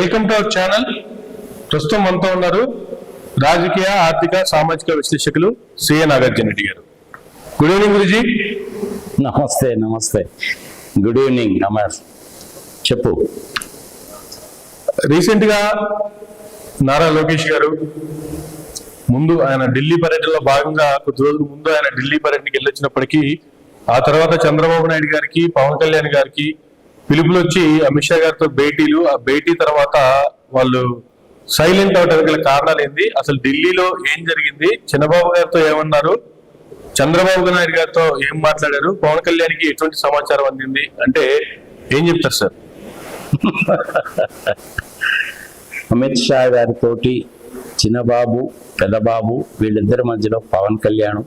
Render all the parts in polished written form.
Welcome to our channel. ప్రస్తుతం మనతో ఉన్నారు రాజకీయ, ఆర్థిక, సామాజిక విశ్లేషకులు సిఏ నాగార్జున రెడ్డి గారు. Good evening Guruji. నమస్తే. నమస్తే, గుడ్ ఈవినింగ్. చెప్పు. రీసెంట్ గా నారా లోకేష్ గారు ముందు ఆయన ఢిల్లీ పర్యటనలో భాగంగా కొద్ది రోజుల ముందు ఆయన ఢిల్లీ పర్యటనకి వెళ్ళొచ్చినప్పటికీ ఆ తర్వాత చంద్రబాబు నాయుడు గారికి, పవన్ కళ్యాణ్ గారికి పిలుపులు వచ్చి అమిత్ షా గారితో భేటీలు, ఆ భేటీ తర్వాత వాళ్ళు సైలెంట్ అవడానికి గల కారణాలు ఏంది, అసలు ఢిల్లీలో ఏం జరిగింది, చంద్రబాబు గారితో ఏమన్నారు, చంద్రబాబు నాయుడు గారితో ఏం మాట్లాడారు, పవన్ కళ్యాణ్కి ఎటువంటి సమాచారం అందింది అంటే ఏం చెప్తారు సార్? అమిత్ షా గారితో చిన్నబాబు, పెద్దబాబు వీళ్ళిద్దరి మధ్యలో పవన్ కళ్యాణ్,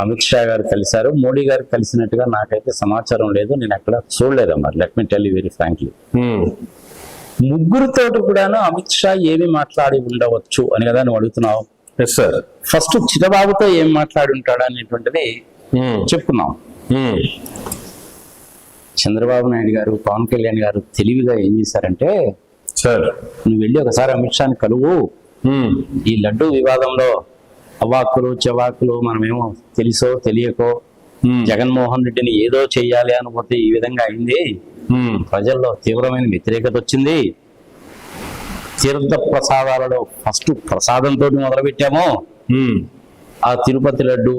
అమిత్ షా గారు కలిశారు. మోడీ గారు కలిసినట్టుగా నాకైతే సమాచారం లేదు, నేను ఎక్కడ చూడలేదు. మరి let me tell you very frankly, ముగ్గురితోటి కూడాను అమిత్ షా ఏమి మాట్లాడి ఉండవచ్చు అని కదా నువ్వు అడుగుతున్నావు. ఫస్ట్ చిన్నబాబుతో ఏం మాట్లాడి ఉంటాడు అనేటువంటిది చెప్పుకున్నాం. చంద్రబాబు నాయుడు గారు, పవన్ కళ్యాణ్ గారు తెలివిగా ఏం చేశారంటే, సార్ నువ్వు వెళ్ళి ఒకసారి అమిత్ షాని కలువు, ఈ లడ్డు వివాదంలో అవాక్కులు చవాకులు మనమేమో తెలుసో తెలియకో జగన్మోహన్ రెడ్డిని ఏదో చెయ్యాలి అనుకుంటే ఈ విధంగా అయింది, ప్రజల్లో తీవ్రమైన వ్యతిరేకత వచ్చింది, తీర్థ ప్రసాదాలలో ఫస్ట్ ప్రసాదంతో మొదలుపెట్టాము, ఆ తిరుపతి లడ్డు,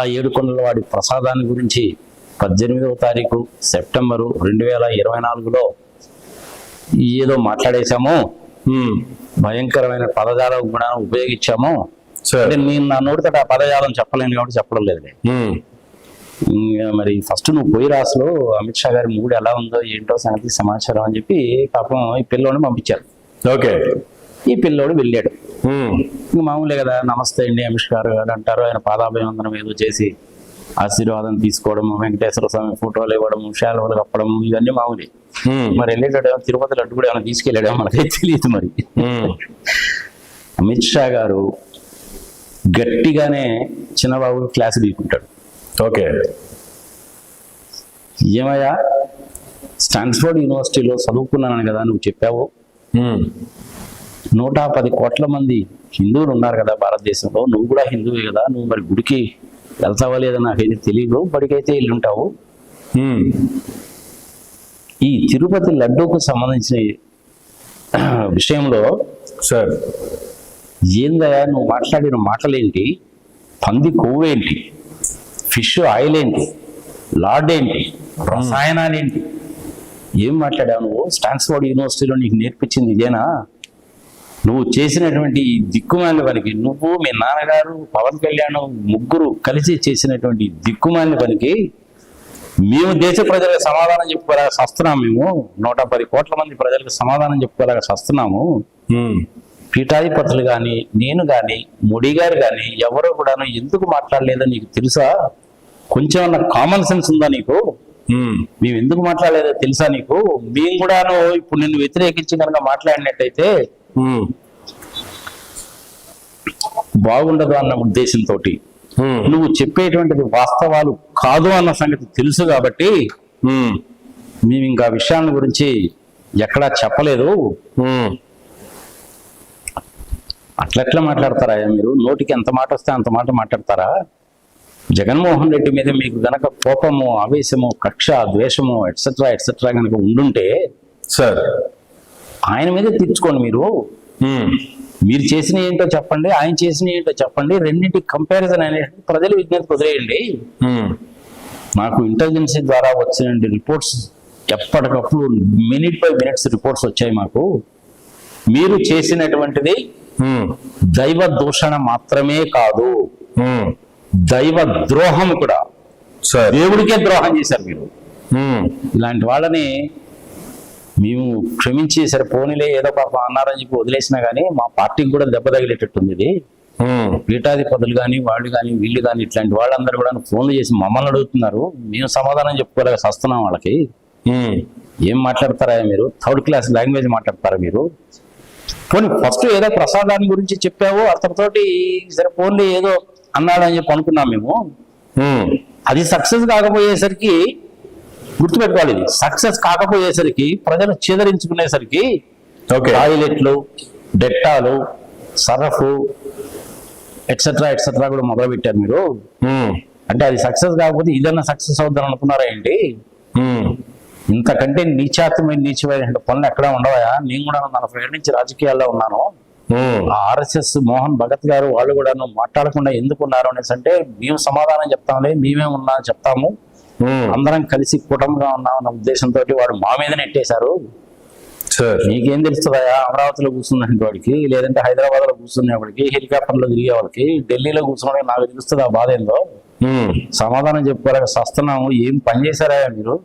ఆ ఏడుకొండల వాడి ప్రసాదాన్ని గురించి 18వ తారీఖు సెప్టెంబరు 2024లో ఏదో మాట్లాడేశాము, భయంకరమైన పదజాలం కూడా ఉపయోగించాము. నేను నా నోటితో ఆ పదజాలం చెప్పలేను కాబట్టి చెప్పడం లేదు. మరి ఫస్ట్ నువ్వు పోయి రాసులో అమిత్ షా గారి మూడు ఎలా ఉందో ఏంటో సంగతి సమాచారం అని చెప్పి పాపం ఈ పిల్లోడిని పంపించారు. ఓకే, ఈ పిల్లోడు వెళ్ళాడు. మామూలే కదా, నమస్తే అండి అమిత్ షా గారు అంటారు, ఆయన పాదాభివందనం ఏదో చేసి ఆశీర్వాదం తీసుకోవడం, వెంకటేశ్వర స్వామి ఫోటోలు ఇవ్వడం, శాలువలు కప్పడం, ఇవన్నీ మామూలే. మరి వెళ్ళేటాడు తిరుపతి లడ్డు కూడా ఏమైనా తీసుకెళ్ళాడో మనకైతే తెలియదు. మరి అమిత్ షా గారు గట్టిగానే చిన్నబాబు క్లాస్ తీసుకుంటాడు. ఓకే, ఏమయ్యా స్టాన్ఫోర్డ్ యూనివర్సిటీలో చదువుకున్నాను కదా నువ్వు చెప్పావు, 110 కోట్ల మంది హిందువులు ఉన్నారు కదా భారతదేశంలో, నువ్వు కూడా హిందువే కదా, నువ్వు మరి గుడికి వెళ్తావా లేదా నాకైతే తెలియదు, బడికైతే వెళ్ళుంటావు. ఈ తిరుపతి లడ్డూకు సంబంధించిన విషయంలో సార్ ఏందయ్యా నువ్వు మాట్లాడిన మాటలేంటి, పంది కొవ్వేంటి, ఫిష్ ఆయిల్ ఏంటి, లార్డ్ ఏంటి, రసాయనాలేంటి, ఏం మాట్లాడావు నువ్వు? స్టాన్ఫోర్డ్ యూనివర్సిటీలో నీకు నేర్పించింది ఇదేనా? నువ్వు చేసినటువంటి దిక్కుమాలిన పనికి, నువ్వు మీ నాన్నగారు పవన్ కళ్యాణ్ ముగ్గురు కలిసి చేసినటువంటి దిక్కుమాలిన పనికి మేము దేశ ప్రజలకు సమాధానం చెప్పుకోలేక సస్తున్నాము. మేము 110 కోట్ల మంది ప్రజలకు సమాధానం చెప్పుకోలేక సస్తున్నాము. పీఠాధిపతులు కానీ, నేను కానీ, మోడీ గారు కానీ ఎవరో కూడాను ఎందుకు మాట్లాడలేదో నీకు తెలుసా? కొంచెం కామన్ సెన్స్ ఉందా నీకు? మేము ఎందుకు మాట్లాడలేదో తెలుసా నీకు? మేము కూడాను ఇప్పుడు నిన్ను వ్యతిరేకించి కనుక మాట్లాడినట్టయితే బాగుండదు అన్న ఉద్దేశంతో నువ్వు చెప్పేటువంటిది వాస్తవాలు కాదు అన్న సంగతి తెలుసు కాబట్టి మేము ఇంకా విషయాల గురించి ఎక్కడా చెప్పలేదు. అట్లెట్లా మాట్లాడతారా మీరు? నోటికి ఎంత మాట వస్తే అంత మాట మాట్లాడతారా? జగన్మోహన్ రెడ్డి మీద మీకు గనక కోపము, ఆవేశము, కక్ష, ద్వేషము ఎట్సెట్రా ఎట్సెట్రా కనుక ఉండుంటే సార్ ఆయన మీద తీర్చుకోండి. మీరు చేసిన ఏంటో చెప్పండి, ఆయన చేసిన ఏంటో చెప్పండి, రెండింటి కంపారిజన్ అనేది ప్రజల విజ్ఞతకు వదిలేయండి. నాకు ఇంటెలిజెన్సీ ద్వారా వచ్చిన రిపోర్ట్స్ ఎప్పటికప్పుడు మినిట్ బై మినిట్స్ రిపోర్ట్స్ వచ్చాయి మాకు. మీరు చేసినటువంటిది దైవ దూషణ మాత్రమే కాదు, దైవ ద్రోహం కూడా, దేవుడికే ద్రోహం చేశారు మీరు. ఇలాంటి వాళ్ళని మేము క్షమించి సరే పోనీలే ఏదో పాప అన్నారని చెప్పి వదిలేసినా కానీ మా పార్టీకి కూడా దెబ్బ తగిలేటట్టుంది ఇది. పీఠాధిపతులు కానీ, వాళ్ళు కానీ, వీళ్ళు కానీ, ఇట్లాంటి వాళ్ళందరూ కూడా ఫోన్లు చేసి మమ్మల్ని అడుగుతున్నారు, మేము సమాధానం చెప్పుకోలేక వస్తున్నాం వాళ్ళకి. ఏం మాట్లాడతారా మీరు? థర్డ్ క్లాస్ లాంగ్వేజ్ మాట్లాడతారా మీరు? పోనీ ఫస్ట్ ఏదో ప్రసాదాన్ని గురించి చెప్పావు, అతనితోటి సరే ఫోన్లు ఏదో అన్నాడని చెప్పి అనుకున్నాం మేము. అది సక్సెస్ కాకపోయేసరికి గుర్తుపెట్టుకోవాలి, ఇది సక్సెస్ కాకపోయేసరికి ప్రజలు చేదరించుకునేసరికి ఓకే. టాయిలెట్లు, డెట్టాలు, సరఫు ఎట్సెట్రా ఎట్సెట్రా కూడా మొదలు పెట్టారు మీరు. అంటే అది సక్సెస్ కాకపోతే ఇదన్నా సక్సెస్ అవుద్దని అనుకున్నారా ఏంటి? ఇంతకంటే నీచమైన పనులు ఎక్కడా ఉండవా? నేను కూడా 40 ఏళ్ళ నుంచి రాజకీయాల్లో ఉన్నాను. ఆ RSS మోహన్ భగత్ గారు వాళ్ళు కూడా మాట్లాడకుండా ఎందుకు ఉన్నారు అనేసి అంటే, మేము సమాధానం చెప్తాంలే, మేమే ఉన్నా చెప్తాము, అందరం కలిసి కుటుంబంగా ఉన్నాం అన్న ఉద్దేశంతో వాడు మా మీద నెట్టేశారు. నీకేం తెలుస్తుందా? అమరావతిలో కూర్చున్న వాడికి, లేదంటే హైదరాబాద్ లో కూర్చునే వాడికి, హెలికాప్టర్లో తిరిగే వాళ్ళకి, ఢిల్లీలో కూర్చున్న నాకు తెలుస్తుంది ఆ బాధ ఏందో. సమాధానం చెప్పుకోలేక సస్తున్నాము. ఏం పని చేశారా మీరు?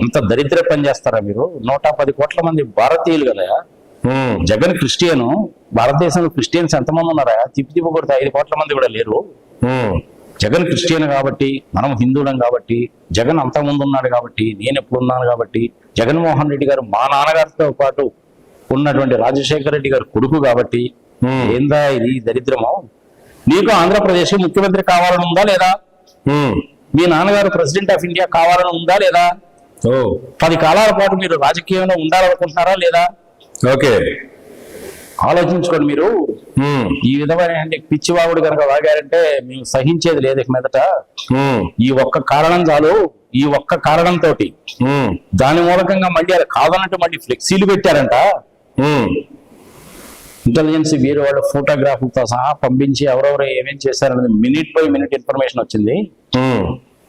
అంత దరిద్ర పని చేస్తారా మీరు? 110 కోట్ల మంది భారతీయులు కదా. జగన్ క్రిస్టియను. భారతదేశంలో క్రిస్టియన్స్ ఎంతమంది ఉన్నారా? తిప్పి కొడితే 5 కోట్ల మంది కూడా లేరు. జగన్ క్రిస్టియన్ కాబట్టి, మనం హిందువులం కాబట్టి, జగన్ అంతకుముందు ఉన్నాడు కాబట్టి, నేను ఎప్పుడు ఉన్నాను కాబట్టి, జగన్మోహన్ రెడ్డి గారు మా నాన్నగారితో పాటు ఉన్నటువంటి రాజశేఖర రెడ్డి గారు కొడుకు కాబట్టి, ఏందా ఇది దరిద్రమో? నీకు ఆంధ్రప్రదేశ్ ముఖ్యమంత్రి కావాలని ఉందా లేదా? మీ నాన్నగారు ప్రెసిడెంట్ ఆఫ్ ఇండియా కావాలని ఉందా లేదా? 10 కాలాల పాటు మీరు రాజకీయంలో ఉండాలనుకుంటున్నారా లేదా? ఓకే, ఆలోచించుకోండి మీరు. ఈ విధమైన పిచ్చివాగుడు కనుక వాగారంటే మేము సహించేది లేదు ఇక మీదట. ఈ ఒక్క కారణం చాలు. ఈ ఒక్క కారణంతో దాని మూలకంగా మళ్ళీ అది కాదన్నట్టు మళ్ళీ ఫ్లెక్సీలు పెట్టారంట. ఇంటెలిజెన్స్ వీరు వాళ్ళు ఫోటోగ్రాఫ్లతో సహా పంపించి ఎవరెవరు ఏమేం చేశారనేది మినిట్ బై మినిట్ ఇన్ఫర్మేషన్ వచ్చింది.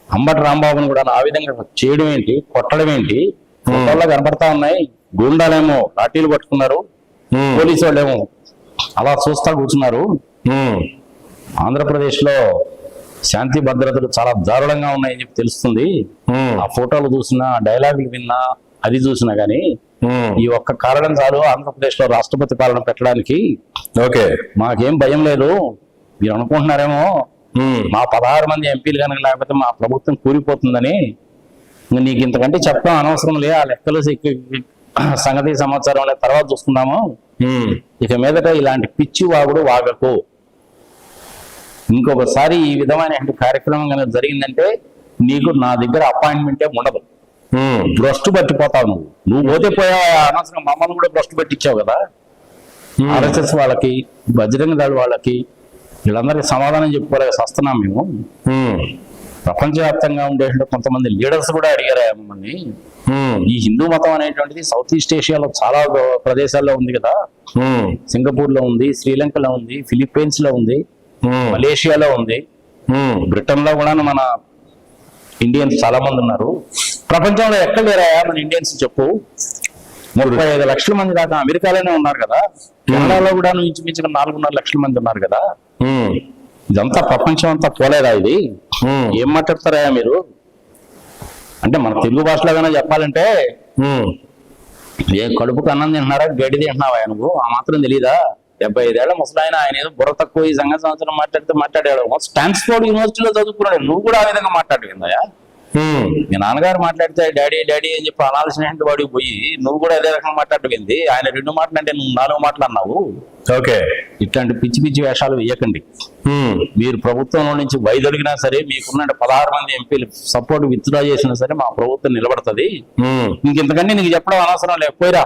అంబటి రాంబాబుని కూడా ఆ విధంగా చేయడం ఏంటి, కొట్టడం ఏంటి? ఫోటోల్లో కనపడతా ఉన్నాయి. గూండాలేమో లాఠీలు పట్టుకున్నారు, పోలీసు వాళ్ళేమో అలా చూస్తా కూర్చున్నారు. ఆంధ్రప్రదేశ్ లో శాంతి భద్రతలు చాలా దారుణంగా ఉన్నాయని చెప్పి తెలుస్తుంది. ఆ ఫోటోలు చూసినా, డైలాగులు విన్నా, అది చూసినా గానీ ఈ ఒక్క కారణం చాలు ఆంధ్రప్రదేశ్ లో రాష్ట్రపతి పాలన పెట్టడానికి. ఓకే, మాకేం భయం లేదు. మీరు అనుకుంటున్నారేమో మా 16 మంది ఎంపీలు కనుక లేకపోతే మా ప్రభుత్వం కూలిపోతుందని. నీకు ఇంతకంటే చెప్పడం అనవసరం లే. ఆ లెక్కలు సంగతి సమాచారం లేదు, తర్వాత చూసుకుందాము. ఇక మీదట ఇలాంటి పిచ్చి వాగుడు వాగకు. ఇంకొకసారి ఈ విధమైన కార్యక్రమం కనుక జరిగిందంటే నీకు నా దగ్గర అపాయింట్మెంటే ఉండదు. భ్రష్టు పట్టిపోతావు. నువ్వు పోతే పోయావు. అనవసరం మమ్మల్ని కూడా భ్రష్టు పెట్టించావు కదా. RSS వాళ్ళకి, బజరంగ దళ వాళ్ళకి, వీళ్ళందరికీ సమాధానం చెప్పుకోలేక వస్తున్నాం మేము. ప్రపంచవ్యాప్తంగా ఉండే కొంతమంది లీడర్స్ కూడా అడిగారా మమ్మల్ని. ఈ హిందూ మతం అనేటువంటిది సౌత్ ఈస్ట్ ఏషియాలో చాలా ప్రదేశాల్లో ఉంది కదా. సింగపూర్ లో ఉంది, శ్రీలంకలో ఉంది, ఫిలిప్పీన్స్ లో ఉంది, మలేషియాలో ఉంది, బ్రిటన్ లో కూడా మన ఇండియన్స్ చాలా మంది ఉన్నారు. ప్రపంచంలో ఎక్కడ లేరా మన ఇండియన్స్ చెప్పు? 35 లక్షల మంది దాకా అమెరికాలోనే ఉన్నారు కదా. కెనడాలో కూడా ఇంచుమించుగా 4.5 లక్షల మంది ఉన్నారు కదా. ఇదంతా ప్రపంచం అంతా పోలేదా ఇది? ఏం మాట్లాడతారా మీరు? అంటే మన తెలుగు భాషలోగానే చెప్పాలంటే, ఏ కడుపుకు అన్నం తింటున్నారా, గడ్డి తింటున్నావా నువ్వు? ఆ మాత్రం తెలీదా? 75 ఏళ్ల ముసలాయన, ఆయన ఏదో బుర్ర తక్కువ ఈ సంవత్సరం మాట్లాడాడు. స్టాన్ఫోర్డ్ యూనివర్సిటీలో చదువుకున్నాడు. నువ్వు కూడా ఆ విధంగా మాట్లాడుకుందాయా? మీ నాన్నగారు మాట్లాడితే డాడీ డాడీ అని చెప్పి అనాల్సిన వాడికి పోయి నువ్వు కూడా అదే రకంగా మాట్లాడుకుంది. ఆయన 2 మాటలు అంటే నువ్వు 4 మాటలు అన్నావు. ఓకే, ఇట్లాంటి పిచ్చి పిచ్చి వేషాలు వేయకండి. మీరు ప్రభుత్వంలో నుంచి వైదొలిగినా సరే, మీకున్న 16 మంది ఎంపీలు సపోర్ట్ విత్డ్రా చేసినా సరే మా ప్రభుత్వం నిలబడుతుంది. ఇంకెంతకంటే నీకు చెప్పడం అనవసరం లేకపోయిరా.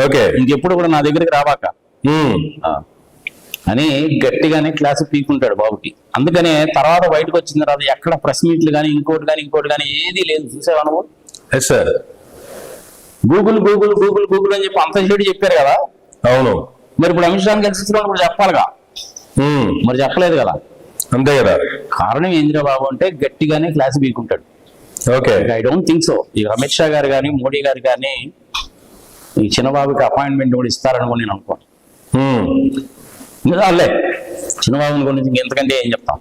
ఓకే, ఇంకెప్పుడు కూడా నా దగ్గరికి రావాక అని గట్టిగానే క్లాసు పీకుంటాడు బాబుకి. అందుకనే తర్వాత బయటకు వచ్చిన తర్వాత ఎక్కడ ప్రెస్ మీట్లు కానీ ఇంకోటి కానీ ఏది లేదు. చూసేవా నువ్వు? Sir, Google Google Google Google అని చెప్పి అంత చెడు చెప్పారు కదా. అవును, మరి ఇప్పుడు అమిత్ షాని కలిసి కూడా చెప్పాలిగా. మరి చెప్పలేదు కదా. అంతే కదా. కారణం ఏందిరా బాబు అంటే గట్టిగానే క్లాసు పీకుంటాడు. Okay, I don't think so. ఇక అమిత్ షా గారు కానీ, మోడీ గారు కానీ ఈ చిన్నబాబుకి అపాయింట్మెంట్ కూడా ఇస్తారనుకో నేను అనుకోను. చిన్నబాబుని గురించి ఎంతకంటే ఏం చెప్తాం.